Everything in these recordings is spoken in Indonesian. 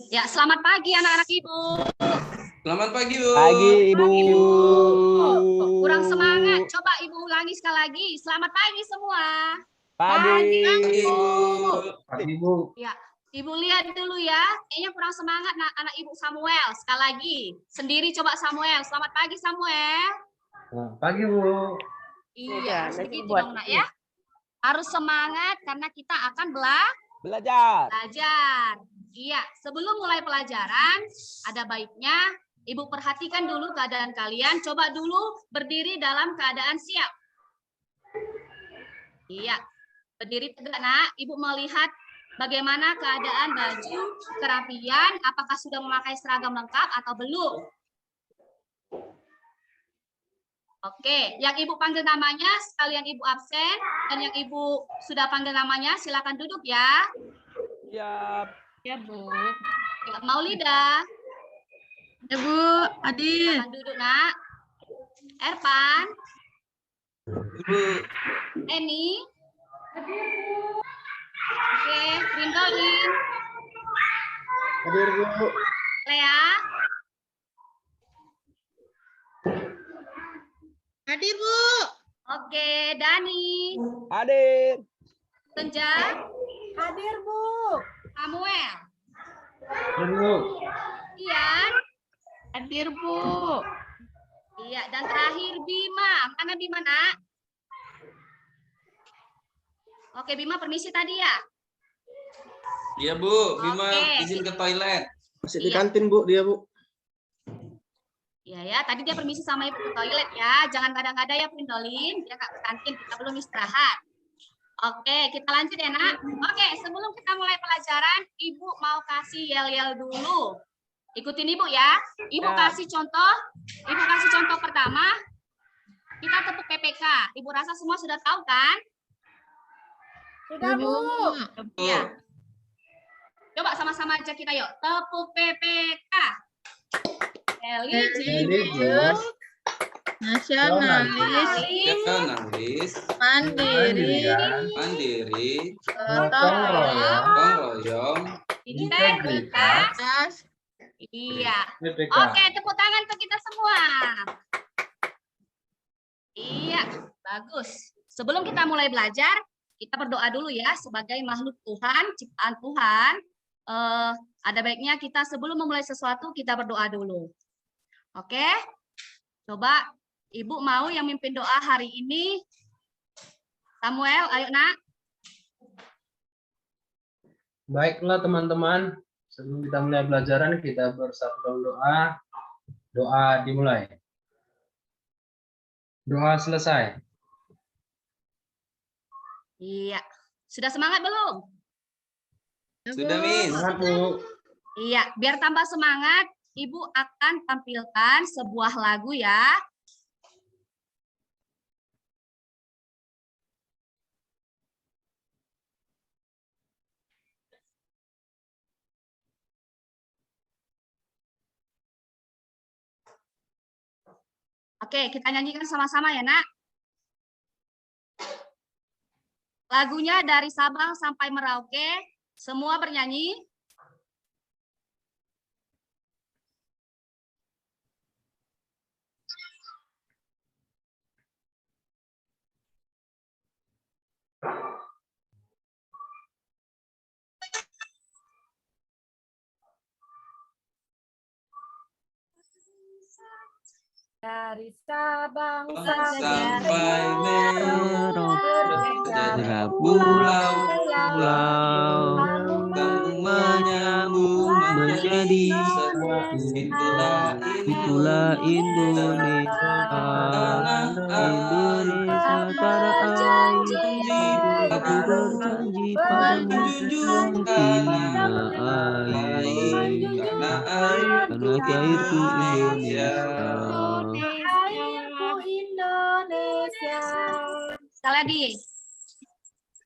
Ya, selamat pagi anak-anak Ibu. Selamat pagi, Bu. Pagi, Ibu. Oh, kurang semangat. Coba Ibu ulangi sekali lagi. Selamat pagi semua. Pagi. Pagi, Bu. Pagi, Bu. Ya, Ibu lihat dulu ya. Kayaknya kurang semangat anak Ibu Samuel. Sekali lagi. Sendiri coba Samuel. Selamat pagi Samuel. Pagi, Bu. Iya, begitu dong nak ya. Harus semangat karena kita akan Belajar. Iya, sebelum mulai pelajaran, ada baiknya Ibu perhatikan dulu keadaan kalian. Coba dulu berdiri dalam keadaan siap. Iya, berdiri tegak nak. Ibu melihat bagaimana keadaan baju, kerapian, apakah sudah memakai seragam lengkap atau belum. Oke, yang Ibu panggil namanya, sekalian Ibu absen, dan yang Ibu sudah panggil namanya, silakan duduk ya. Siap. Ya, Bu. Ya, Maulida. Ya, Bu. Adil. Silakan duduk, nak. Erpan. Bu. Eni. Oke, Rindolin. Hadir, Bu. Lea. Hadir, Bu. Oke, Dani. Hadir. Senja. Hadir, Bu. Samuel. Hadir, Bu. Ian. Hadir, Bu. Iya, dan terakhir Bima. Mana Bima, nak? Oke, Bima permisi tadi ya. Iya, Bu. Bima Oke. izin ke toilet. Masih di Iya. kantin, Bu, dia, Bu. Iya ya, tadi dia permisi sama Ibu ke toilet ya. Jangan kadang-kadang ya, Prindolin. Dia nggak ke kantin, kita belum istirahat. Oke, kita lanjut ya, nak. Oke, sebelum kita mulai pelajaran, Ibu mau kasih yel-yel dulu. Ikutin Ibu ya. Ibu Ya. kasih contoh. Ibu kasih contoh pertama. Kita tepuk PPK. Ibu rasa semua sudah tahu kan? Sudah, Bu. Bu. Iya. Coba sama-sama aja kita yuk. Tepuk PPK. Religius. Nasionalis, Nasionalis, mandiri, mandiri, gotong royong, gotong royong, Integritas. tas, Iya. PPK. Oke, tepuk tangan untuk kita semua. Iya, bagus. Sebelum kita mulai belajar, kita berdoa dulu ya sebagai makhluk Tuhan, ciptaan Tuhan. Ada baiknya kita sebelum memulai sesuatu kita berdoa dulu. Oke? Coba Ibu mau yang mimpin doa hari ini? Samuel, ayo nak. Baiklah, teman-teman. Sebelum kita mulai pelajaran, kita bersatu dalam doa. Doa dimulai. Doa selesai. Iya. Sudah semangat belum? Sudah, Miss. Semangat, Bu. Iya, biar tambah semangat, Ibu akan tampilkan sebuah lagu ya. Oke, kita nyanyikan sama-sama ya, nak. Lagunya dari Sabang sampai Merauke, semua bernyanyi. dari Sabang Sampai Merauke, pulau, kamu menyambung menjadi satu. Itulah Indonesia, Indonesia tanah air. Aku berjanji padamu karena air. Karena airku Indonesia. airku Indonesia. Sekali lagi.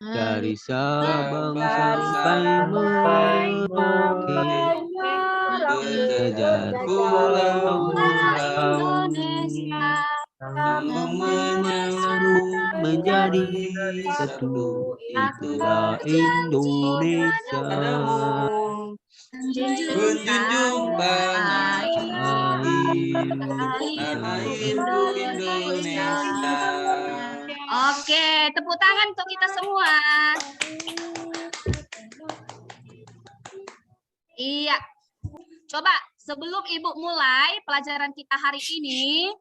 Dari Sabang sampai Merauke, sejajar pulau Indonesia. kamu menyambung menjadi satu. Itulah Indonesia. Menjunjung tanah air airku Indonesia. Oke, tepuk tangan untuk kita semua. Iya. Coba sebelum Ibu mulai pelajaran kita hari ini,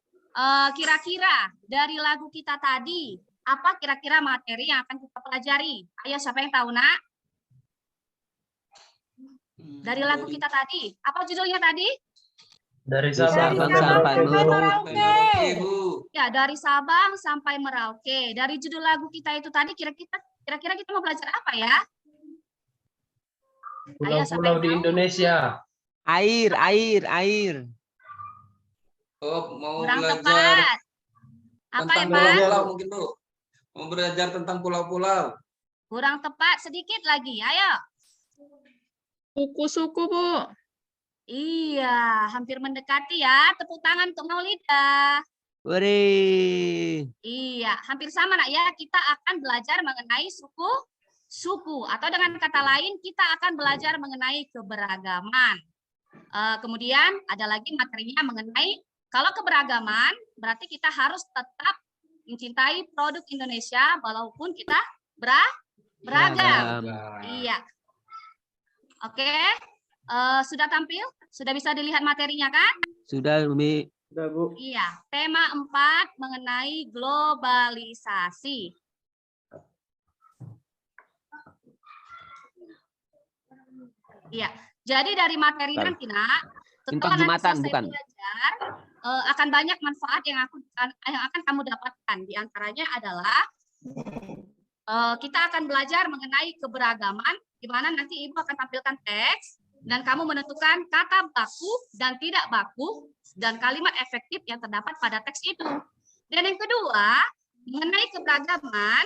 kira-kira dari lagu kita tadi, apa kira-kira materi yang akan kita pelajari? Ayo, siapa yang tahu, Nak? Dari lagu kita tadi, apa judulnya tadi? Dari Sabang Sabang sampai Merauke, Bu. Ya, dari Sabang sampai Merauke. Dari judul lagu kita itu tadi, kira-kira kita mau belajar apa ya? Ayo, siapa pulau-pulau yang di tahu? Indonesia. air. Oh, mau Kurang belajar tepat. Apa, tentang Evan? pulau-pulau mungkin, Bu. Mau belajar tentang pulau-pulau. Kurang tepat, sedikit lagi. Ayo. Suku-suku, Bu. Iya, hampir mendekati ya. Tepuk tangan untuk Maulida. Wih. Iya, hampir sama, Nak ya. Kita akan belajar mengenai suku atau dengan kata lain kita akan belajar mengenai keberagaman. Kemudian ada lagi materinya mengenai kalau keberagaman berarti kita harus tetap mencintai produk Indonesia walaupun kita beragam. Iya. Oke. Sudah tampil? Sudah bisa dilihat materinya kan? Sudah, Umi. Sudah, Bu. Iya. Tema 4 mengenai globalisasi. Iya. Jadi dari materi Bentar. nanti, Nak, Infak setelah nanti Jumatan, selesai bukan? belajar, akan banyak manfaat yang akan kamu dapatkan. Di antaranya adalah kita akan belajar mengenai keberagaman, di mana nanti Ibu akan tampilkan teks dan kamu menentukan kata baku dan tidak baku dan kalimat efektif yang terdapat pada teks itu. Dan yang kedua, mengenai keberagaman,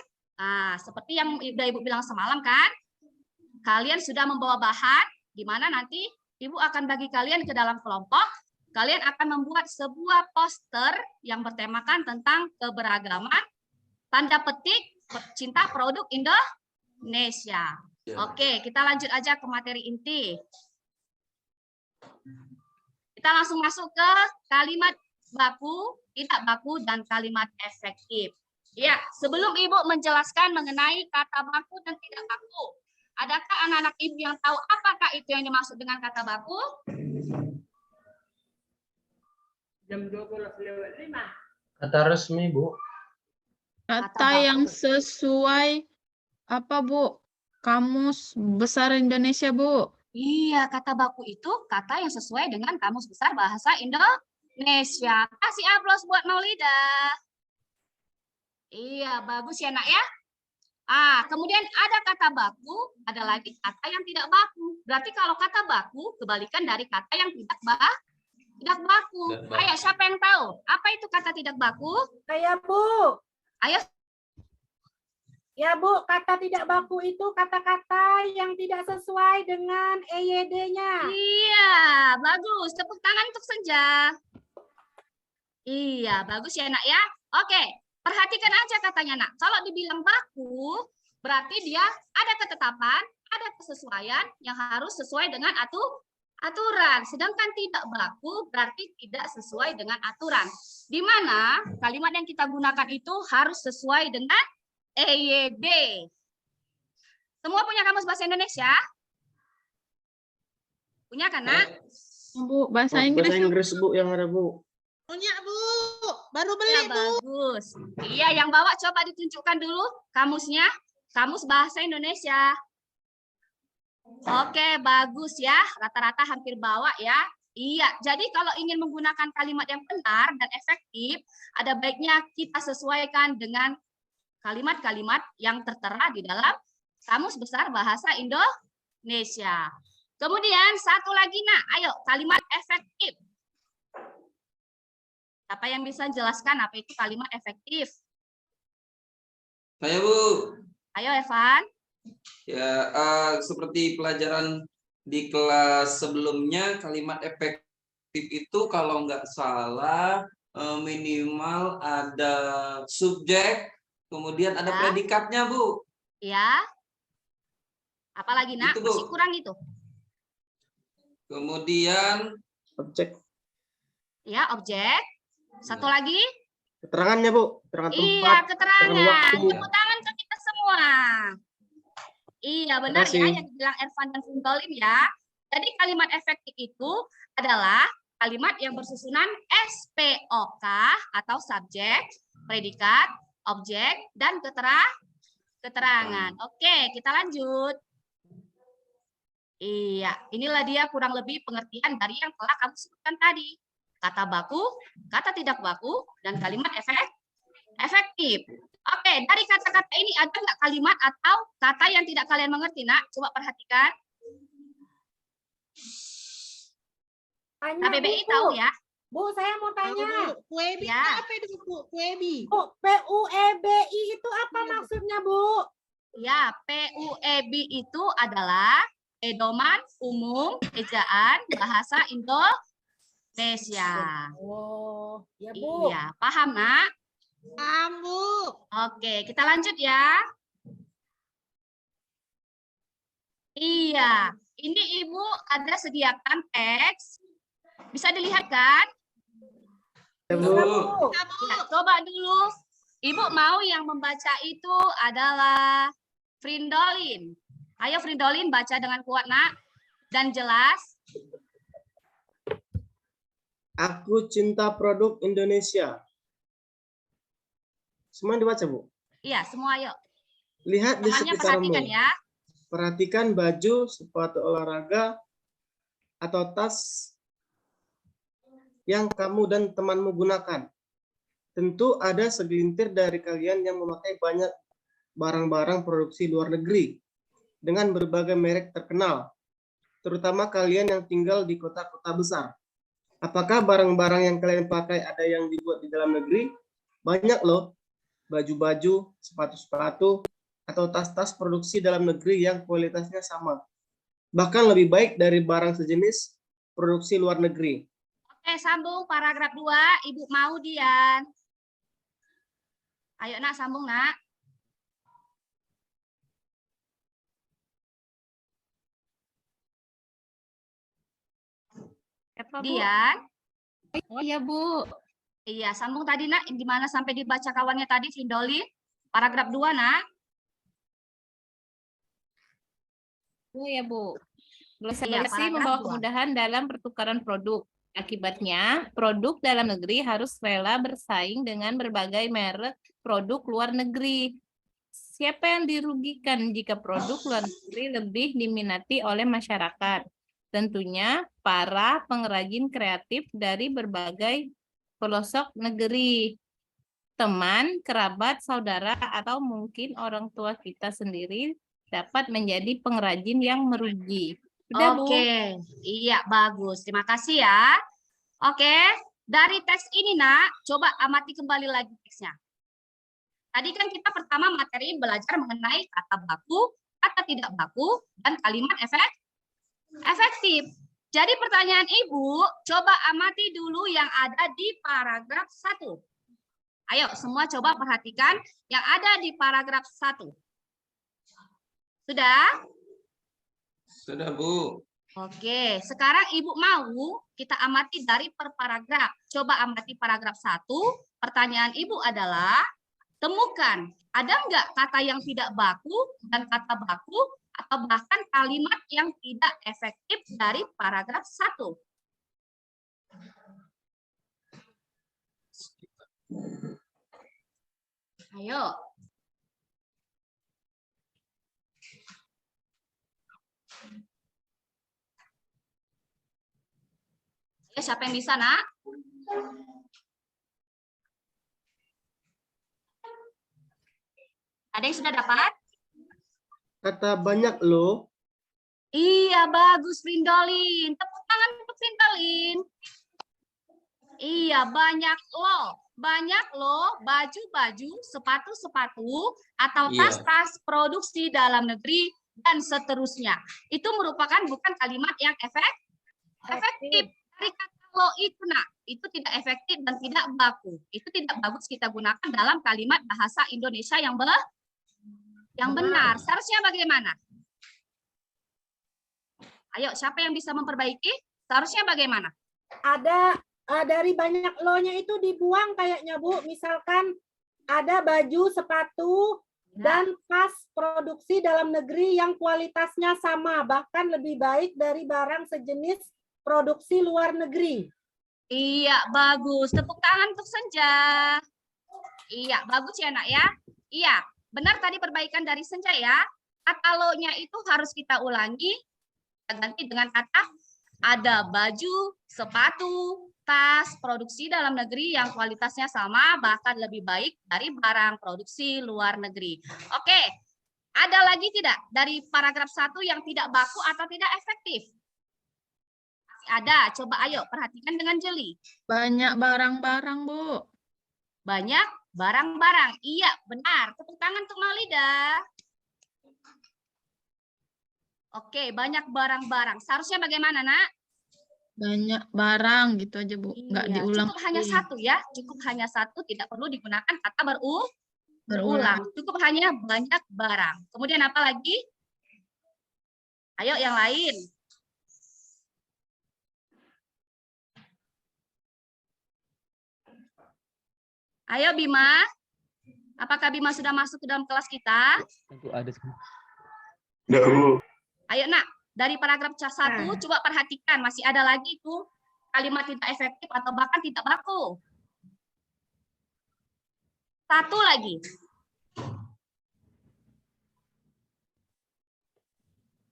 seperti yang Ibu bilang semalam kan, kalian sudah membawa bahan, di mana nanti Ibu akan bagi kalian ke dalam kelompok, kalian akan membuat sebuah poster yang bertemakan tentang keberagaman, tanda petik, cinta produk Indonesia. Oke, kita lanjut aja ke materi inti. Kita langsung masuk ke kalimat baku, tidak baku, dan kalimat efektif. Ya, sebelum Ibu menjelaskan mengenai kata baku dan tidak baku, adakah anak-anak Ibu yang tahu apakah itu yang dimaksud dengan kata baku? Jam 12:05. Kata resmi, Bu. Kata yang sesuai apa, Bu? Kamus Besar Indonesia, Bu. Iya, kata baku itu kata yang sesuai dengan Kamus Besar Bahasa Indonesia. Kasih aplaus buat Maulida. Iya, bagus ya, Nak ya. Kemudian ada kata baku, ada lagi kata yang tidak baku. Berarti kalau kata baku, kebalikan dari kata yang tidak baku. Ayo, siapa yang tahu? Apa itu kata tidak baku? Saya, Bu. Ayo. Ya, Bu, kata tidak baku itu kata-kata yang tidak sesuai dengan EYD-nya. Iya, bagus. Tepuk tangan untuk Senja. Iya, bagus ya, Nak ya. Oke, perhatikan aja katanya, Nak. Kalau dibilang baku, berarti dia ada ketetapan, ada kesesuaian yang harus sesuai dengan aturan. Sedangkan tidak baku berarti tidak sesuai dengan aturan. Di mana kalimat yang kita gunakan itu harus sesuai dengan EYD. Semua punya kamus bahasa Indonesia? Punya kan, Nak? Bu, bahasa Inggris. Bahasa Inggris, Bu, yang ada, Bu. Punya, Bu. Baru beli, Ya, Bu. bagus. Iya, yang bawa coba ditunjukkan dulu kamusnya. Kamus bahasa Indonesia. Oke, bagus ya. Rata-rata hampir bawa ya. Iya, jadi kalau ingin menggunakan kalimat yang benar dan efektif, ada baiknya kita sesuaikan dengan kalimat-kalimat yang tertera di dalam Kamus Besar Bahasa Indonesia. Kemudian satu lagi, Nak. Ayo, kalimat efektif. Siapa yang bisa jelaskan apa itu kalimat efektif? Saya, Bu. Ayo, Evan. Ya, seperti pelajaran di kelas sebelumnya, kalimat efektif itu kalau nggak salah minimal ada subjek, kemudian ada Ya. predikatnya, Bu. Ya. Apalagi, Nak? Itu, Bu. Masih kurang itu. Kemudian Objek. Ya, objek. Satu lagi. Keterangannya, Bu. Keterangan tempat. Iya, keterangan. waktu. Tepuk tangan ke kita semua. Iya, benar ya kasih. yang dibilang Ervan dan Funtolim ya. Jadi kalimat efektif itu adalah kalimat yang bersusunan SPOK atau subjek, predikat, objek, dan keterangan. Oke, kita lanjut. Iya, inilah dia kurang lebih pengertian dari yang telah kamu sebutkan tadi. Kata baku, kata tidak baku, dan kalimat efektif. Oke, dari kata-kata ini ada nggak kalimat atau kata yang tidak kalian mengerti, Nak? Coba perhatikan. Tanya, KBBI Bu. tahu ya? Bu, saya mau tanya. Kuebi Ya. apa itu Bu? Kuebi. Bu, PUEBI itu apa maksudnya, Bu? Ya, PUEB itu adalah pedoman umum ejaan bahasa Indonesia. Oh, ya, Bu. Iya, paham, Nak? Paham Bu. Oke, kita lanjut ya. Iya, ini Ibu ada sediakan teks. Bisa dilihat kan? Ya, Bu. Bisa, Bu. Ya, Bu. Ya, coba dulu. Ibu mau yang membaca itu adalah Frindolin. Ayo Frindolin baca dengan kuat, Nak. Dan jelas. Aku cinta produk Indonesia. Semua dibaca, Bu. Iya, semua ayo. Lihat di Semuanya sekitarmu. perhatikan ya. Perhatikan baju, sepatu olahraga, atau tas yang kamu dan temanmu gunakan. Tentu ada segelintir dari kalian yang memakai banyak barang-barang produksi luar negeri dengan berbagai merek terkenal, terutama kalian yang tinggal di kota-kota besar. Apakah barang-barang yang kalian pakai ada yang dibuat di dalam negeri? Banyak loh, baju-baju, sepatu-sepatu, atau tas-tas produksi dalam negeri yang kualitasnya sama. Bahkan lebih baik dari barang sejenis produksi luar negeri. Oke, sambung paragraf 2. Ibu mau Dian. Ayo, Nak, sambung, Nak. Dian. Oh iya, Bu. Iya, sambung tadi, Nak. Di mana sampai dibaca kawannya tadi, Frindolin. Paragraf 2, Nak. Oh iya, Bu. Bersih paragraf membawa 2. kemudahan dalam pertukaran produk. Akibatnya, produk dalam negeri harus rela bersaing dengan berbagai merek produk luar negeri. Siapa yang dirugikan jika produk luar negeri lebih diminati oleh masyarakat? Tentunya para pengrajin kreatif dari berbagai pelosok negeri. Teman, kerabat, saudara, atau mungkin orang tua kita sendiri dapat menjadi pengrajin yang merugi. Sudah, Bu. Oke, iya bagus. Terima kasih ya. Oke, dari teks ini, Nak, coba amati kembali lagi teksnya. Tadi kan kita pertama materi belajar mengenai kata baku, kata tidak baku, dan kalimat efektif. Jadi pertanyaan Ibu, coba amati dulu yang ada di paragraf 1. Ayo, semua coba perhatikan yang ada di paragraf 1. Sudah? sudah Bu. Oke, sekarang Ibu mau kita amati dari per paragraf. Coba amati paragraf 1. Pertanyaan Ibu adalah, temukan, ada nggak kata yang tidak baku dan kata baku, atau bahkan kalimat yang tidak efektif dari paragraf 1. Ayo. Ayo, siapa yang bisa, Nak? Ada yang sudah dapat? Kata banyak loh. Iya, bagus, Frindolin. Tepuk tangan untuk Frindolin. Iya, banyak loh. Banyak loh baju-baju, sepatu-sepatu, atau Iya. tas-tas produksi dalam negeri, dan seterusnya. Itu merupakan bukan kalimat yang efektif. Dari kata lo itu, Nak, itu tidak efektif dan tidak baku. Itu tidak bagus kita gunakan dalam kalimat bahasa Indonesia yang benar. Seharusnya bagaimana? Ayo, siapa yang bisa memperbaiki? Seharusnya bagaimana? Ada dari banyak lo-nya itu dibuang kayaknya, Bu. Misalkan ada baju, sepatu, dan tas produksi dalam negeri yang kualitasnya sama, bahkan lebih baik dari barang sejenis produksi luar negeri. Iya, bagus. Tepuk tangan untuk Senja. Iya, bagus ya, Nak ya. Iya, benar tadi perbaikan dari Senja ya. Kata lo-nya itu harus kita ulangi. Kita ganti dengan kata ada baju, sepatu, tas produksi dalam negeri yang kualitasnya sama, bahkan lebih baik dari barang produksi luar negeri. Oke, ada lagi tidak dari paragraf 1 yang tidak baku atau tidak efektif? Masih ada, coba ayo perhatikan dengan jeli. Banyak barang-barang, Bu. Banyak barang-barang. Iya, benar. Tepuk tangan untuk Maulida. Oke, banyak barang-barang. Seharusnya bagaimana, Nak? Banyak barang gitu aja, Bu. Nggak Iya, diulang. cukup hanya satu ya. Cukup hanya satu, tidak perlu digunakan kata berulang. Berulang. Cukup hanya banyak barang. Kemudian apa lagi? Ayo yang lain. Ayo Bima. Apakah Bima sudah masuk ke dalam kelas kita? Tentu ada. Ayo Nak, dari paragraf 1 coba perhatikan. Masih ada lagi itu kalimat tidak efektif atau bahkan tidak baku. Satu lagi.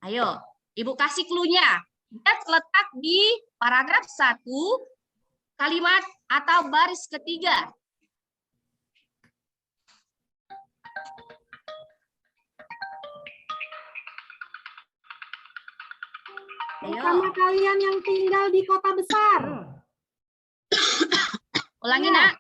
Ayo, Ibu kasih clue-nya. Dia terletak di paragraf 1, kalimat atau baris ketiga. Terutama kalian yang tinggal di kota besar. Ulangi, Ya. Nak.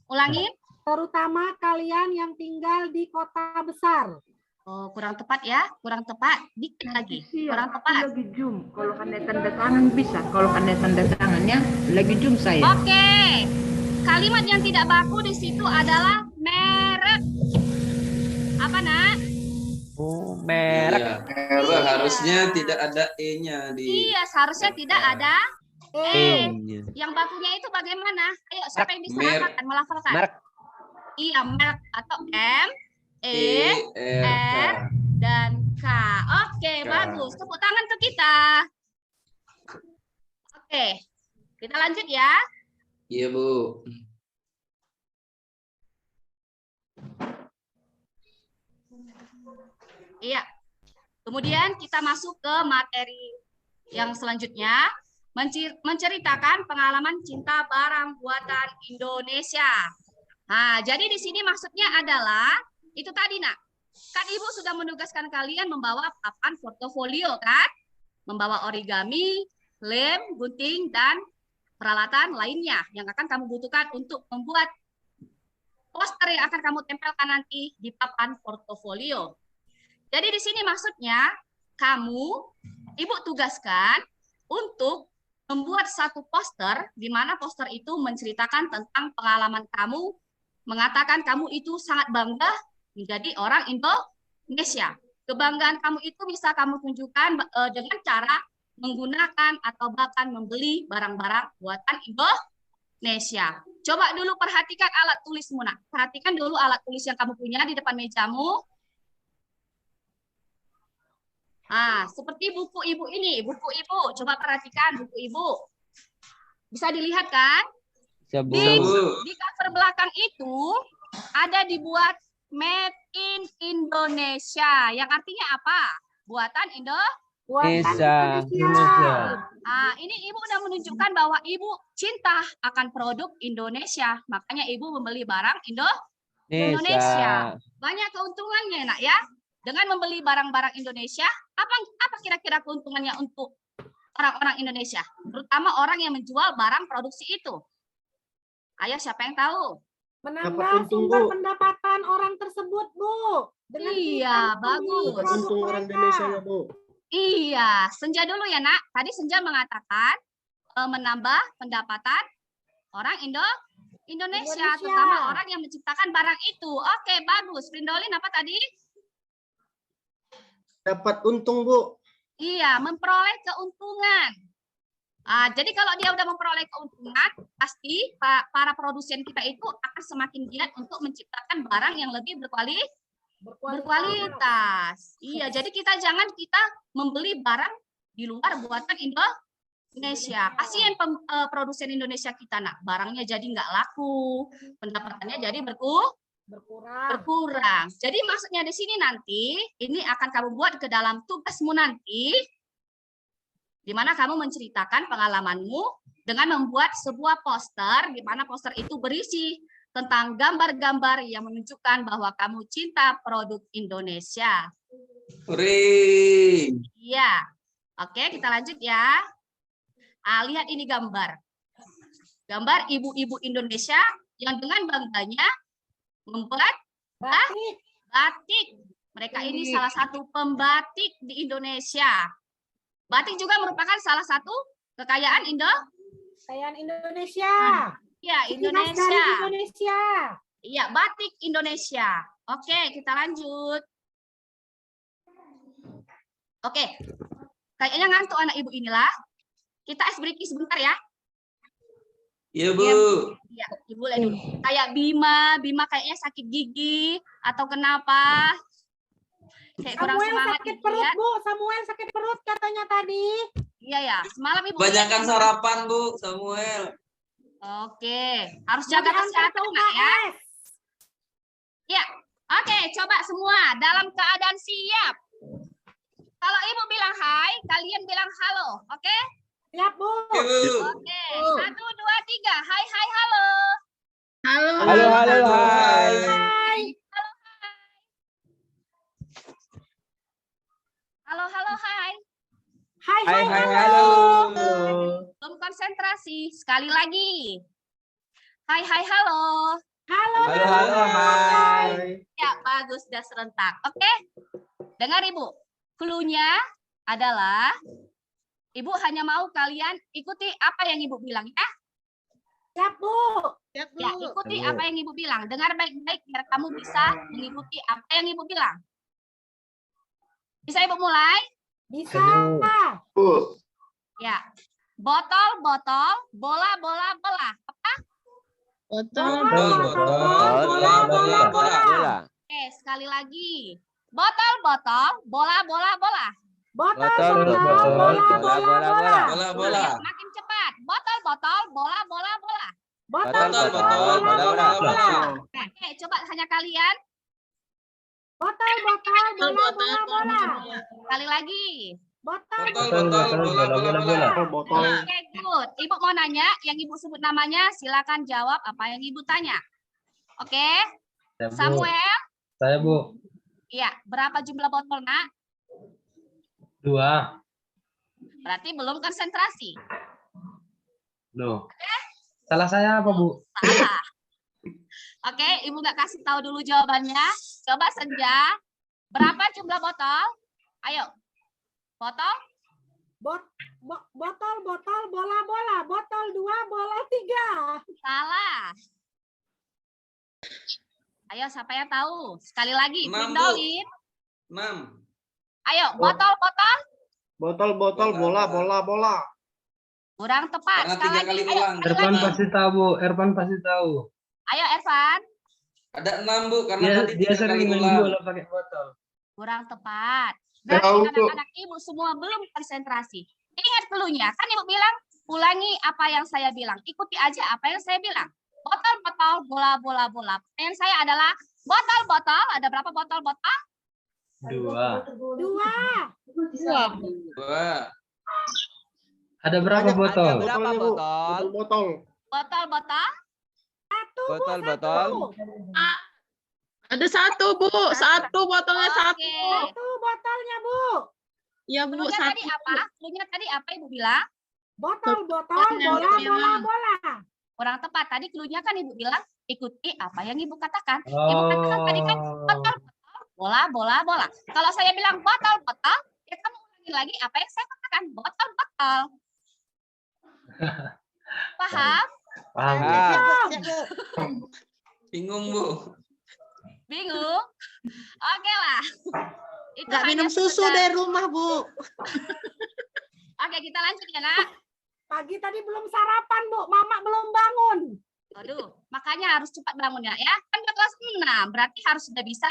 Ulangi. Terutama kalian yang tinggal di kota besar. Oh, kurang tepat ya. Kurang tepat. Dikit lagi. Kurang tepat. Lagi zoom. Kalau pandai tanda tangan bisa. Kalau pandai tanda tangannya lagi zoom saya. Oke. Kalimat yang tidak baku di situ adalah merek. Apa, Nak? Oh, merek. Iya, merek harusnya tidak ada E-nya di. Iya, seharusnya tidak ada E. E-nya. Yang bakunya itu bagaimana? Ayo, siapa yang bisa Merek. katakan, melafalkan? Merek. Iya, merek atau M, E, R, dan K. Oke, K. bagus. Tepuk tangan untuk kita. Oke, kita lanjut ya. Iya, Bu. Iya. Kemudian kita masuk ke materi yang selanjutnya, menceritakan pengalaman cinta barang buatan Indonesia. Nah, jadi di sini maksudnya adalah itu tadi, Nak. Kan Ibu sudah menugaskan kalian membawa papan portofolio, kan? Membawa origami, lem, gunting, dan peralatan lainnya yang akan kamu butuhkan untuk membuat poster yang akan kamu tempelkan nanti di papan portofolio. Jadi di sini maksudnya kamu, Ibu tugaskan untuk membuat satu poster di mana poster itu menceritakan tentang pengalaman kamu, mengatakan kamu itu sangat bangga menjadi orang Indonesia. Kebanggaan kamu itu bisa kamu tunjukkan dengan cara menggunakan atau bahkan membeli barang-barang buatan Indonesia. Coba dulu perhatikan alat tulismu, Nak. Perhatikan dulu alat tulis yang kamu punya di depan mejamu. Nah, seperti buku Ibu ini, buku Ibu. Coba perhatikan buku Ibu. Bisa dilihat kan? Bisa, Bu. Di cover belakang itu ada dibuat Made in Indonesia. Yang artinya apa? Buatan Indonesia. Nah, ini Ibu udah menunjukkan bahwa Ibu cinta akan produk Indonesia. Makanya Ibu membeli barang Indonesia. Banyak keuntungannya, Nak ya. Dengan membeli barang-barang Indonesia, apa kira-kira keuntungannya untuk orang-orang Indonesia? Terutama orang yang menjual barang produksi itu. Ayo, siapa yang tahu? Menambah sumber pendapatan orang tersebut, Bu. Dengan Iya, bagus. Untung orang Indonesia, Bu. Iya, Senja dulu ya, Nak. Tadi Senja mengatakan menambah pendapatan orang Indonesia, terutama orang yang menciptakan barang itu. Oke, bagus. Rindolin apa tadi? Dapat untung, Bu. Iya, memperoleh keuntungan. Jadi kalau dia udah memperoleh keuntungan, pasti para produsen kita itu akan semakin giat untuk menciptakan barang yang lebih berkualitas. Iya, jadi kita membeli barang di luar buatan Indonesia. Kasihan produsen Indonesia kita, barangnya jadi nggak laku, pendapatannya jadi berkurang. Jadi maksudnya di sini nanti, ini akan kamu buat ke dalam tugasmu nanti, di mana kamu menceritakan pengalamanmu dengan membuat sebuah poster, di mana poster itu berisi tentang gambar-gambar yang menunjukkan bahwa kamu cinta produk Indonesia. Iya. Oke, kita lanjut ya. Lihat ini gambar. Gambar ibu-ibu Indonesia yang dengan bangganya membuat batik. Mereka ini salah satu pembatik di Indonesia. Batik juga merupakan salah satu kekayaan Indonesia. Iya, Indonesia. Iya, batik Indonesia. Oke, kita lanjut. Oke. Kayaknya ngantuk anak ibu inilah. Kita ice breaking sebentar ya. Iya, Bu. Iya, Ibu lihat dulu. Kayak Bima kayaknya sakit gigi atau kenapa? Kayak kurang semangat sakit gitu perut, ya. Bu. Samuel sakit perut katanya tadi. Iya ya, semalam Ibu. Banyakan sarapan, Bu, Samuel. Oke, harus jaga kesehatan ya. Ya, oke, coba semua dalam keadaan siap. Kalau Ibu bilang hai, kalian bilang halo, oke? Siap, Bu. Oke, 1, 2, 3. Hai, halo. Halo. Hai. Halo, hai. Hai, Halo. Belum konsentrasi. Sekali lagi. Hai, halo. Halo. Hai. Ya, bagus, sudah serentak. Oke? Dengar Ibu. Clue-nya adalah Ibu hanya mau kalian ikuti apa yang Ibu bilang ya. Siap, Bu. Ya, ikuti apa yang Ibu bilang. Dengar baik-baik biar kamu bisa mengikuti apa yang Ibu bilang. Bisa Ibu mulai? Bisa. Ya. Botol, bola, bola. Apa? Botol. Bola. Oke, sekali lagi. Botol, bola, bola. Botol, bola. Bola. Makin cepat. Botol, bola, bola. Botol, bola. Oke, coba hanya kalian. Botol, bola. Sekali lagi. Botol, Botol. Oke, good. Ibu mau nanya, yang Ibu sebut namanya, silakan jawab apa yang Ibu tanya. Oke, Samuel. Saya, Bu. Iya, berapa jumlah botol, Nak? 2. Berarti belum konsentrasi. Loh. Salah saya apa, Bu? Salah. Oke, Ibu nggak kasih tahu dulu jawabannya. Coba Senja. Berapa jumlah botol? Ayo. Botol? botol, bola. Botol 2, bola 3. Salah. Ayo, siapa yang tahu? Sekali lagi, 6, Bring Bu. Daulin. 6. Ayo, botol. Botol, bola. Kurang tepat. Karena Sekali 3 lagi. kali Ayo, ulang. sekali Ervan lagi. pasti tahu, Bu. Ervan pasti tahu. Ayo, Ervan. Ada 6, Bu, karena tadi Dia 3 kali sering main ulang. bola pakai botol. Kurang tepat. Berarti anak-anak Ibu semua belum konsentrasi. Ingat clue-nya. Kan Ibu bilang, ulangi apa yang saya bilang. Ikuti aja apa yang saya bilang. Botol, bola. Pertanyaan saya adalah, botol. Ada berapa botol? 2. 2. 2. Ada berapa botol? Berapa botol? Botol. 1, Bu. Botol. Ada 1, Bu. 1 botolnya 1. Oke. 1 botolnya, Bu. Ya, Bu, Clue-nya 1. tadi apa? Clue-nya tadi apa Ibu bilang? Botol, yang bola. Kurang tepat. Tadi clue-nya kan Ibu bilang, ikuti apa yang Ibu katakan. Ibu katakan tadi kan botol, bola. Kalau saya bilang botol, ya kamu ulangi lagi apa yang saya katakan. Botol. Paham? Bingung, Bu. Bingung? Oke lah. Itu Nggak hanya minum susu sekedar- dari rumah, Bu. Oke, kita lanjut ya, Nak. Pagi tadi belum sarapan, Bu. Mama belum bangun. Aduh, makanya harus cepat bangun ya. Kan udah kelas 6, berarti harus sudah bisa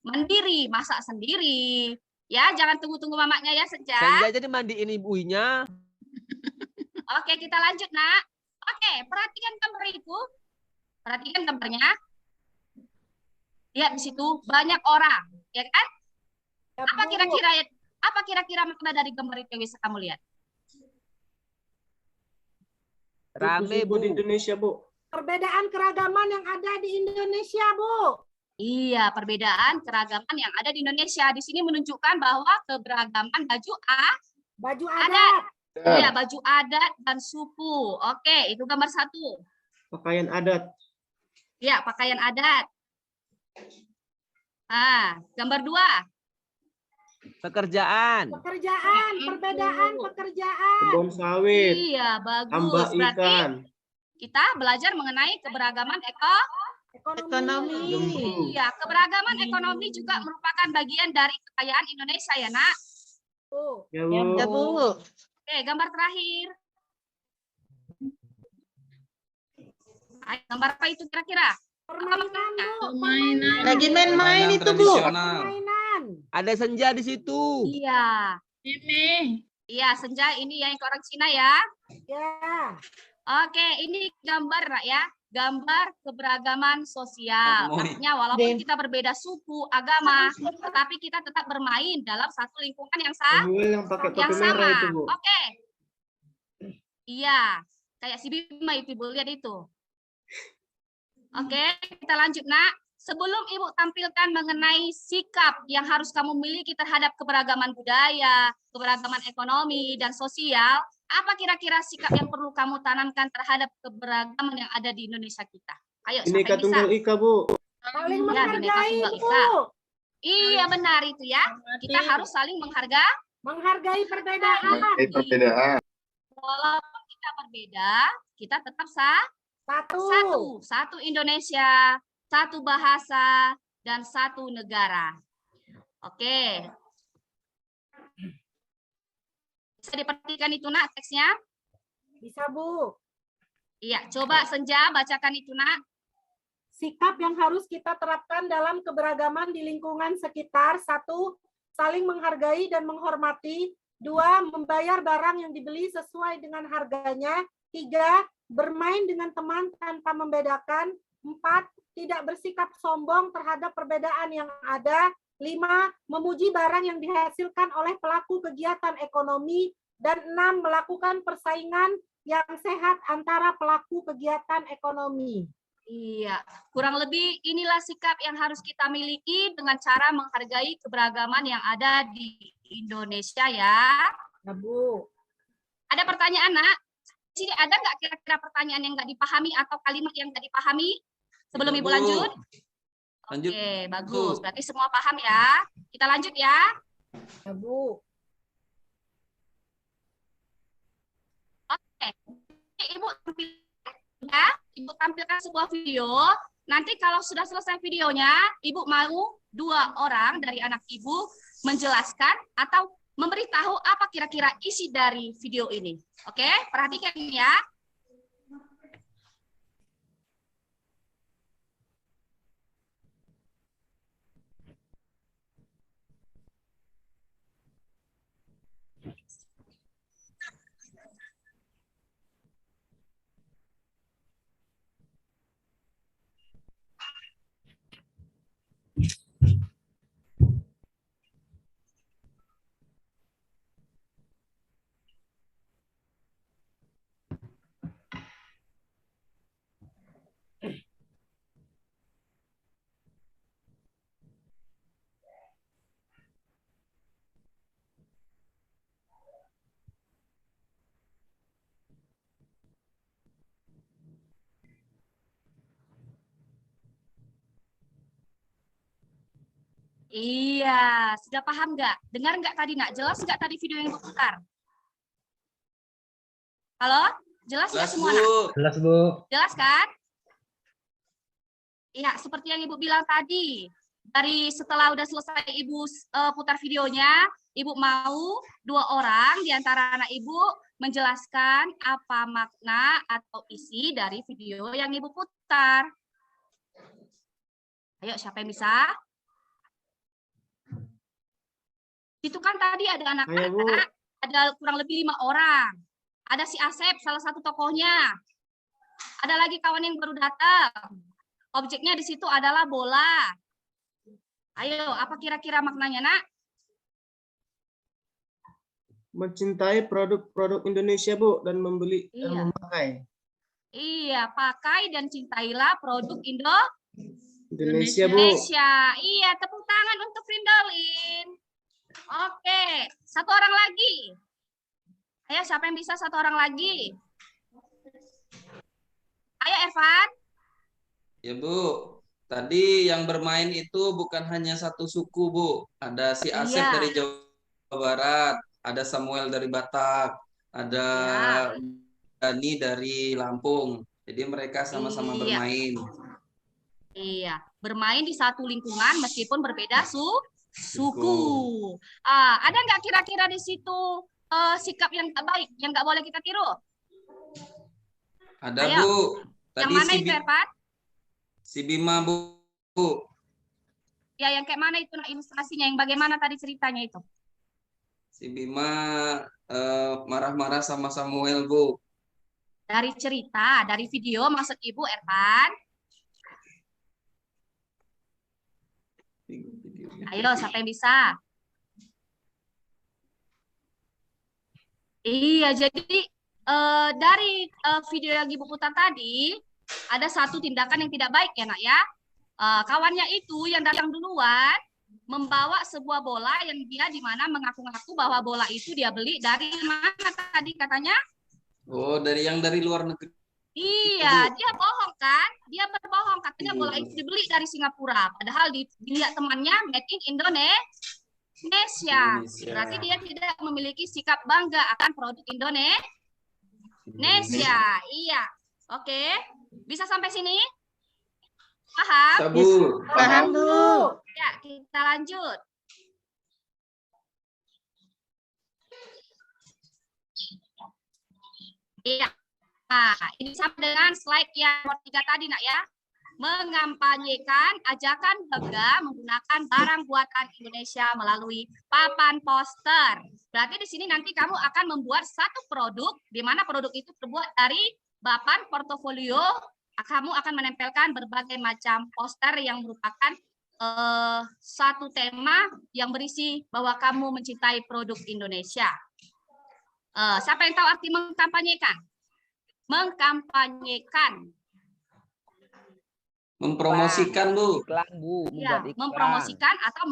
mandiri, masak sendiri. Ya, jangan tunggu-tunggu mamanya ya, Senja. Senja jadi mandiin ibunya. Oke, kita lanjut, Nak. Oke, perhatikan gambar itu. Perhatikan gambarnya. Lihat di situ banyak orang, ya kan? Ya, Apa Bu. kira-kira makna dari gambar itu yang bisa kamu lihat? Rame, Suku-suku Bu. di Indonesia, Bu. Perbedaan keragaman yang ada di Indonesia, Bu. Iya, perbedaan keragaman yang ada di Indonesia. Di sini menunjukkan bahwa keberagaman baju Baju Adat. adat. ya, baju adat dan suku. Oke, itu gambar 1. Pakaian adat. Ya, pakaian adat. Gambar 2. Pekerjaan. Pekerjaan, perbedaan pekerjaan. Kebun sawit. Iya, Tambak bagus. Berarti ikan. kita belajar mengenai keberagaman Ekonomi. Lembu. Iya, keberagaman ekonomi juga merupakan bagian dari kekayaan Indonesia ya, Nak. Bu. Ya, Ya, Bu. Bu. Oke, gambar terakhir. Ayo, gambar apa itu kira-kira? Permainan, Bu. Permainan. Lagi main-main Permainan itu, Bu. tradisional. Permainan. Ada senja di situ. Iya. Ini. Iya, senja ini yang ke orang Cina ya. Ya. Oke, ini gambar, Nak ya. Gambar keberagaman sosial. Momoy. Artinya walaupun Den. kita berbeda suku, agama, tetapi kita tetap bermain dalam satu lingkungan yang sama. Samuel yang pakai Yang topi merah sama. itu, Bu. Oke. Iya, kayak si Bima itu, Ibu lihat itu. Oke, kita lanjut, Nak. Sebelum Ibu tampilkan mengenai sikap yang harus kamu miliki terhadap keberagaman budaya, keberagaman ekonomi, dan sosial, apa kira-kira sikap yang perlu kamu tanamkan terhadap keberagaman yang ada di Indonesia kita? Ayo, siapa Bineka yang bisa? Tunggal Ika, Bu. Saling Ya, Bineka menghargai, Tunggal Bu. Ika. Iya, benar itu ya. Kita harus saling menghargai. Menghargai perbedaan. Walaupun kita berbeda, kita tetap satu Indonesia, satu bahasa, dan satu negara. Oke. Bisa diperhatikan itu, Nak, teksnya? Bisa, Bu. Iya, coba Senja bacakan itu, Nak. Sikap yang harus kita terapkan dalam keberagaman di lingkungan sekitar. 1, saling menghargai dan menghormati. 2, membayar barang yang dibeli sesuai dengan harganya. 3, bermain dengan teman tanpa membedakan. 4, tidak bersikap sombong terhadap perbedaan yang ada. 5, memuji barang yang dihasilkan oleh pelaku kegiatan ekonomi. Dan 6, melakukan persaingan yang sehat antara pelaku kegiatan ekonomi. Iya, kurang lebih inilah sikap yang harus kita miliki dengan cara menghargai keberagaman yang ada di Indonesia ya. Nah, Bu. Ada pertanyaan, Nak? Sini ada nggak kira-kira pertanyaan yang nggak dipahami atau kalimat yang nggak dipahami sebelum Tidak, Ibu Bu. lanjut? Lanjut, Oke, Bu. bagus. Berarti semua paham ya. Kita lanjut ya. Nah, Bu. Oke. Ibu ya, Ibu tampilkan sebuah video. Nanti kalau sudah selesai videonya, Ibu mau 2 orang dari anak Ibu menjelaskan atau memberitahu apa kira-kira isi dari video ini. Oke, perhatikan ya. Iya, sudah paham nggak? Dengar nggak tadi, Nak? Jelas nggak tadi video yang Ibu putar? Halo? Jelas nggak Jelas, semua, Nak? Bu. Jelas, Bu. Jelas kan? Iya, seperti yang Ibu bilang tadi. setelah udah selesai Ibu putar videonya, Ibu mau 2 orang di antara anak Ibu menjelaskan apa makna atau isi dari video yang Ibu putar. Ayo, siapa yang bisa? Itu kan tadi ada Ayo, Bu. anak-anak, ada kurang lebih 5 orang. Ada si Asep, salah satu tokohnya. Ada lagi kawan yang baru datang. Objeknya di situ adalah bola. Ayo, apa kira-kira maknanya, Nak? Mencintai produk-produk Indonesia, Bu, dan membeli Iya. dan memakai. Iya, pakai dan cintailah produk Indonesia. Bu. Iya, tepuk tangan untuk Frindolin. Oke, 1 orang lagi. Ayo, siapa yang bisa 1 orang lagi? Ayo, Evan. Ya, Bu. Tadi yang bermain itu bukan hanya satu suku, Bu. Ada si Asep Iya. dari Jawa Barat, ada Samuel dari Batak, ada Dani dari Lampung. Jadi mereka sama-sama Iya. bermain. Iya, bermain di satu lingkungan meskipun berbeda suku. Ada nggak kira-kira di situ sikap yang nggak baik, yang nggak boleh kita tiru? Ada, Ayo. Bu. Yang Tadi mana itu, Ervan? si Bima, Bu. Ya, yang kayak mana itu, nah, ilustrasinya, yang bagaimana tadi ceritanya itu? Si Bima marah-marah sama Samuel, Bu. Dari cerita, dari video maksud Ibu, Ervan? Ayo, siapa yang bisa? Iya, jadi dari video yang Ibu putar tadi, ada satu tindakan yang tidak baik ya, Nak ya. Kawannya itu yang datang duluan membawa sebuah bola yang dia di mana mengaku-ngaku bahwa bola itu dia beli dari mana tadi katanya? Oh, dari luar negeri. Iya, dia bohong kan? Dia berbohong katanya bola itu dibeli dari Singapura, padahal dilihat temannya made in Indonesia. Berarti dia tidak memiliki sikap bangga akan produk Indonesia. Iya. Oke. Bisa sampai sini? Paham? Bu. Paham, Bu. Ya, kita lanjut. Iya. Nah, ini sama dengan slide yang nomor 3 tadi, Nak ya. Mengampanyekan ajakan bangga menggunakan barang buatan Indonesia melalui papan poster. Berarti di sini nanti kamu akan membuat satu produk, di mana produk itu terbuat dari papan portofolio. Kamu akan menempelkan berbagai macam poster yang merupakan satu tema yang berisi bahwa kamu mencintai produk Indonesia. Siapa yang tahu arti mengkampanyekan? Mengkampanyekan. Mempromosikan, Bu. Iklan, Bu. Ya, Membuat iklan. mempromosikan atau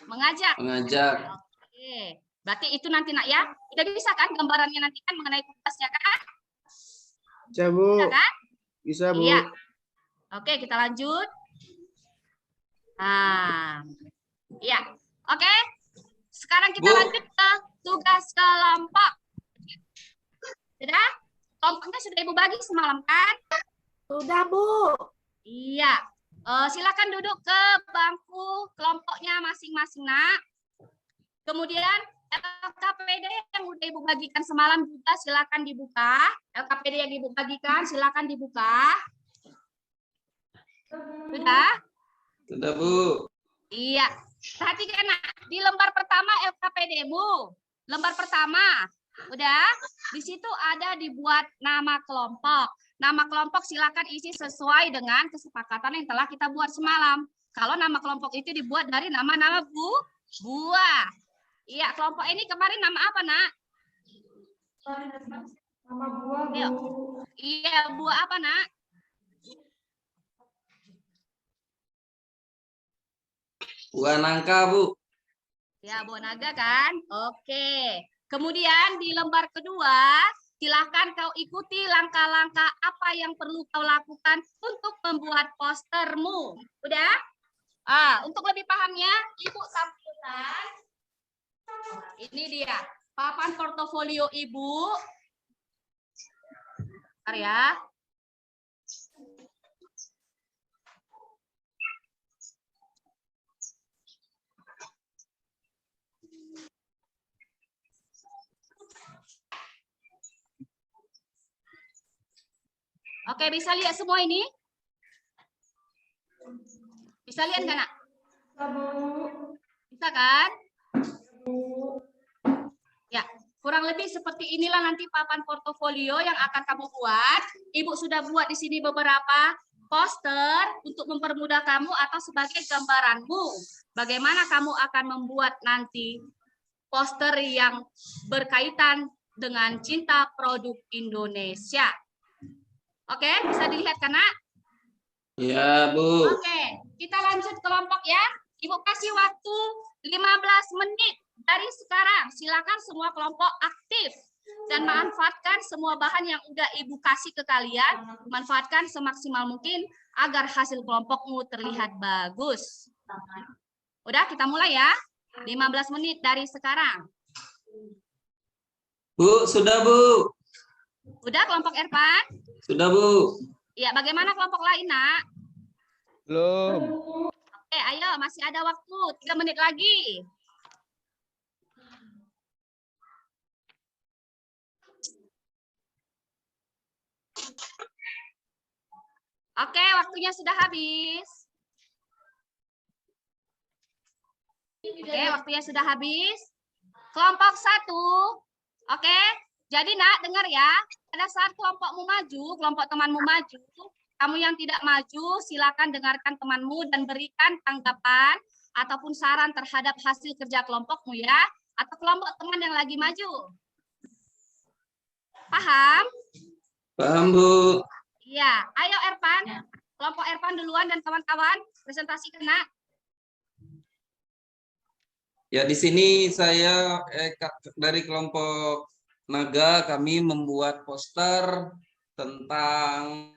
mengajak. Mengajak. Oke. Berarti itu nanti, Nak ya. Udah bisa kan gambarannya nanti kan mengenai tugasnya kan? Bisa, Bu. Bisa kan? Bisa, Bu. Iya. Oke, kita lanjut. Nah. Iya. Oke. Sekarang kita Bu. lanjut ke tugas kelompok. Sudah? Kelompoknya sudah Ibu bagi semalam kan? Sudah, Bu. Iya. Silakan duduk ke bangku kelompoknya masing-masing, Nak. Kemudian LKPD yang udah Ibu bagikan semalam juga silakan dibuka. LKPD yang Ibu bagikan silakan dibuka. Sudah? Sudah, Bu. Iya. Perhatikan, Nak. Di lembar pertama LKPD-mu. Lembar pertama. Udah? Di situ ada dibuat nama kelompok. Nama kelompok silakan isi sesuai dengan kesepakatan yang telah kita buat semalam. Kalau nama kelompok itu dibuat dari nama-nama buah. Iya, kelompok ini kemarin nama apa, Nak? Nama buah, Bu. Iya, buah apa, Nak? Buah nangka, Bu. Ya, buah naga kan? Oke. Kemudian di lembar kedua, silahkan kau ikuti langkah-langkah apa yang perlu kau lakukan untuk membuat postermu. Udah? Untuk lebih pahamnya, Ibu tampilkan. Ini dia, papan portofolio Ibu. Bentar ya. Oke, bisa lihat semua ini? Bisa lihat kan, Nak? Bisa kan? Ya, kurang lebih seperti inilah nanti papan portofolio yang akan kamu buat. Ibu sudah buat di sini beberapa poster untuk mempermudah kamu atau sebagai gambaranmu. Bagaimana kamu akan membuat nanti poster yang berkaitan dengan cinta produk Indonesia. Oke, bisa dilihat kan, Nak? Ya, Bu. Oke, kita lanjut kelompok ya. Ibu kasih waktu 15 menit dari sekarang. Silakan semua kelompok aktif dan manfaatkan semua bahan yang udah Ibu kasih ke kalian. Manfaatkan semaksimal mungkin agar hasil kelompokmu terlihat bagus. Udah, kita mulai ya. 15 menit dari sekarang. Bu, sudah, Bu. Udah kelompok Ervan? Sudah, Bu. Ya, bagaimana kelompok lain, Nak? Belum. Oke, ayo, masih ada waktu 3 menit lagi. Oke, waktunya sudah habis. Oke, waktunya sudah habis. Kelompok 1. Oke, jadi Nak, dengar ya. Pada saat kelompokmu maju, kelompok temanmu maju, kamu yang tidak maju, silakan dengarkan temanmu dan berikan tanggapan ataupun saran terhadap hasil kerja kelompokmu ya. Atau kelompok teman yang lagi maju. Paham? Paham, Bu. Iya, ayo Ervan. Kelompok Ervan duluan dan kawan-kawan presentasi kena. Ya, di sini saya dari kelompok Naga, kami membuat poster tentang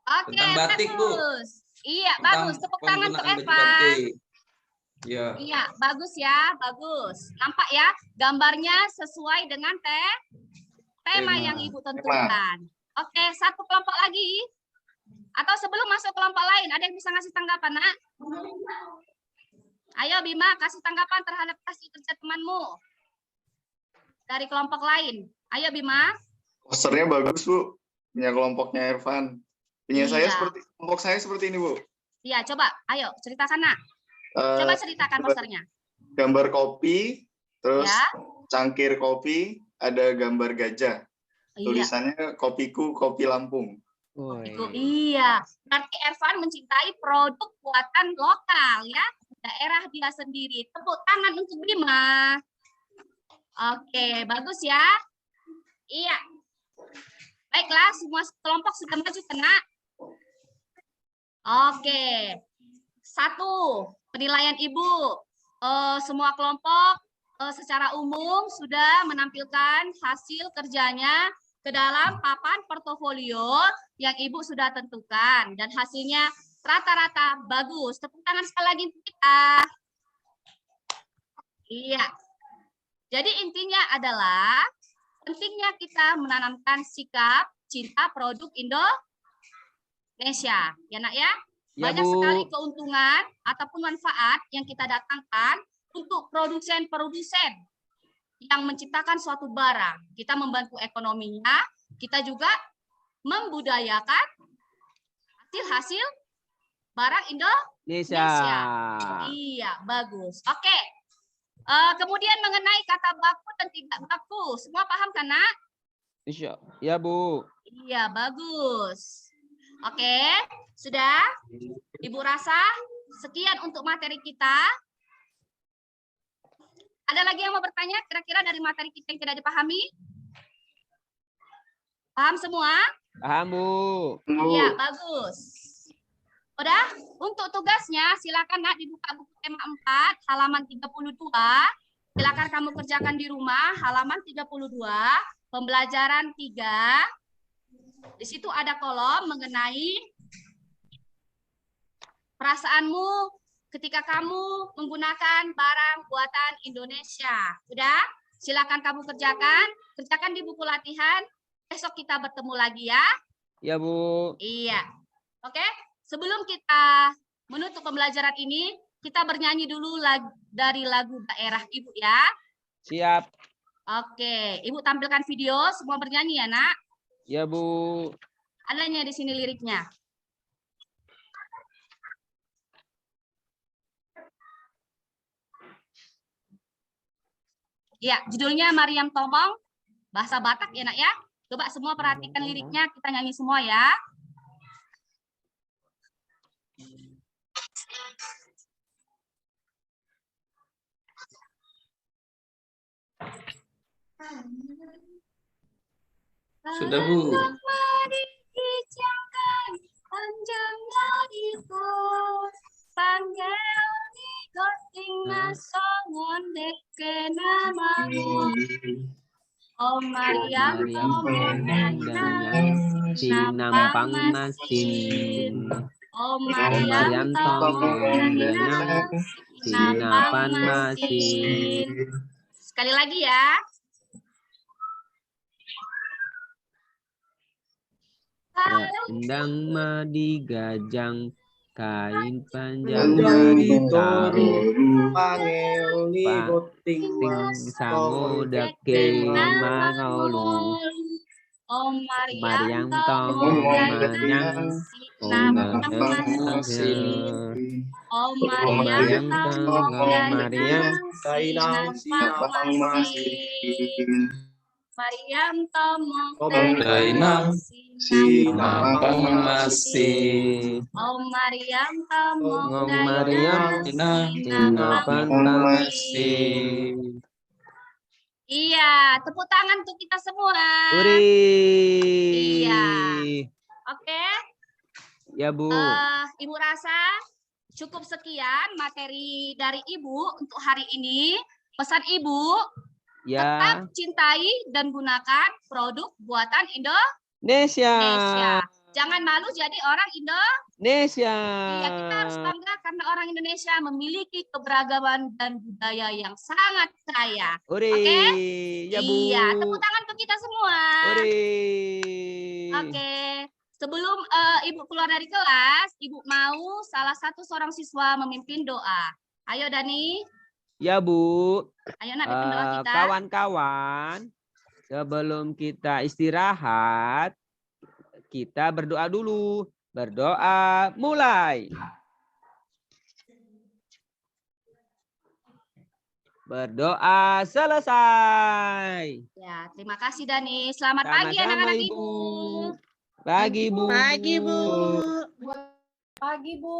Oke, tentang batik, Bu. bagus. Iya, Tentang bagus. Tepuk tangan untuk penggunaan baju Ervan. batik. Ya. Iya, bagus ya, bagus. Nampak ya, gambarnya sesuai dengan tema yang Ibu tentukan. Oke, satu kelompok lagi. Atau sebelum masuk kelompok lain, ada yang bisa ngasih tanggapan, Nak? Ayo Bima, kasih tanggapan terhadap hasil kerja temanmu. Dari kelompok lain. Ayo Bima. Posternya bagus, Bu. Punya kelompoknya Ervan. Punya saya Iya. kelompok saya seperti ini, Bu. Iya, coba. Ayo, ceritakan, Nak. Coba ceritakan posternya. Gambar kopi, terus Ya. cangkir kopi, ada gambar gajah. Iya. Tulisannya kopiku, kopi Lampung. Iya, berarti Ervan mencintai produk buatan lokal ya, daerah dia sendiri. Tepuk tangan untuk Bima. Oke, bagus ya. Iya. Baiklah, semua kelompok sudah maju kena. Oke. 1, penilaian Ibu. Semua kelompok secara umum sudah menampilkan hasil kerjanya ke dalam papan portofolio yang Ibu sudah tentukan. Dan hasilnya rata-rata bagus. Tepuk tangan sekali lagi untuk kita. Iya. Jadi intinya adalah pentingnya kita menanamkan sikap cinta produk Indonesia. Ya, Nak ya? Ya, Banyak Bu. sekali keuntungan ataupun manfaat yang kita datangkan untuk produsen-produsen yang menciptakan suatu barang. Kita membantu ekonominya, kita juga membudayakan hasil-hasil barang Indonesia. Iya, bagus. Oke. Kemudian mengenai kata baku dan tidak baku. Semua paham kan, Nak? Insya. Ya, Bu. Iya, bagus. Oke, sudah? Ibu rasa sekian untuk materi kita. Ada lagi yang mau bertanya kira-kira dari materi kita yang tidak dipahami? Paham semua? Paham, Bu. Iya, bagus. Udah? Untuk tugasnya silakan Nak dibuka buku tema 4 halaman 32. Silakan kamu kerjakan di rumah halaman 32, pembelajaran 3. Di situ ada kolom mengenai perasaanmu ketika kamu menggunakan barang buatan Indonesia. Udah? Silakan kamu kerjakan di buku latihan. Besok kita bertemu lagi ya. Ya, Bu. Iya. Oke, sebelum kita menutup pembelajaran ini, kita bernyanyi dulu dari lagu daerah Ibu ya. Siap. Oke, Ibu tampilkan video, semua bernyanyi ya, Nak. Ya, Bu. Adanya di sini liriknya. Ya, judulnya Mariam Tomong, bahasa Batak ya, Nak ya. Coba semua perhatikan liriknya, kita nyanyi semua ya. Sudah, Bu. Oh Mariam Sinampang masin. Oh Mariam Sinapan masin. Sekali lagi ya. Endang madi gajang, kain panjang madi taruh, Pangeuli boting sango dake mangolu. Oh Mariam tong manyang, Oh Mariam tong Mariam, Kainang Mariam tomong Kainang sinampang masih. Oh Mariam tomong Mariam sinapan masih. Iya, tepuk tangan untuk kita semua. Uri. Iya. Oke. Ya, Bu. Ibu rasa cukup sekian materi dari Ibu untuk hari ini. Pesan Ibu, tetap cintai dan gunakan produk buatan Indonesia. Jangan malu jadi orang Indonesia. Iya, kita harus bangga karena orang Indonesia memiliki keberagaman dan budaya yang sangat kaya. Oke? Ya, Bu. Iya, tepuk tangan untuk kita semua. Oke. Sebelum Ibu keluar dari kelas, Ibu mau salah satu seorang siswa memimpin doa. Ayo Dani. Ya, Bu. Ayo Nak, pimpin doa kita. Kawan-kawan, sebelum kita istirahat, kita berdoa dulu. Berdoa mulai. Berdoa selesai. Ya, terima kasih Dani. Selamat pagi anak-anak Ibu. Pagi, Bu. Pagi, Bu. Pagi, Bu.